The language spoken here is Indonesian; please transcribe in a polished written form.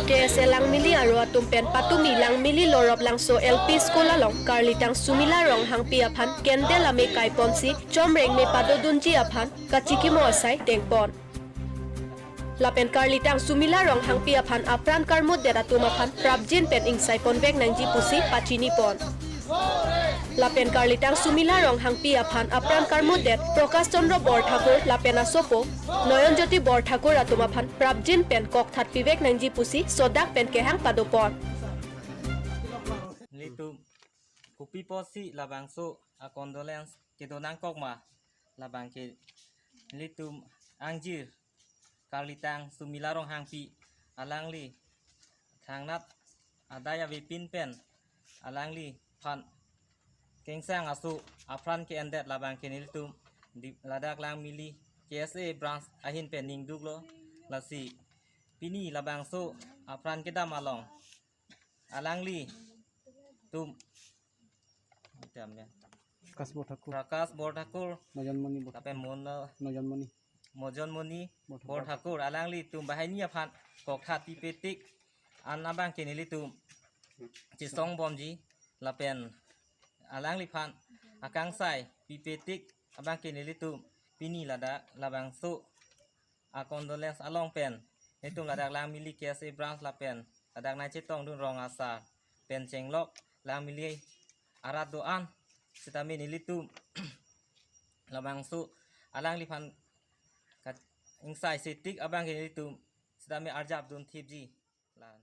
KSL lang mili aro atumpen patumi lang mili lorop lang so LP school along karlitang sumila rong hang piaphan kendel ame kaipon si chomreng me padodunji aphan kachiki mo asai tengpon lapen karlitang sumila rong hang piaphan apran karmo dera tumaphan prabjin pen ingsai ponbek nangji pusi pachini pon lapen karlitang sumila rong hang piaphan apran karmo det Prakash Chandra Borthakur lapen asopo Noyon Jyoti Borthakur atumaphan prabjin pen kok that pivek nangji pusi sodak pen kehang padopon Litum kupi posi labangso a condolence kedonang kokma labangke litum angjir karlitang sumilarong hangpi alangli thangnat adaya vipin pen alangli phan kengsang asu afran ke endet labangke litum di ladak lang mili KSA branch ahin pen ning duglo lasi pini labangso afran kedam along alangli tum Prakash Borthakur tapen Mojonmoni Borthakur alangli tum bahani aphan kokhat pipetik anabang kenili tum chisong bomji lapen alangli phan akangsai pipetik abang kenili tum pini lada labang su akondolens along pen itum ladak lang mili KSA branch lapen ladak nai chetong dun rong asar pen cenglok lang mili arat doan sitami nilitum labang su alang lipan kat insai setik abang nilitum sitami arjab dun thipji lan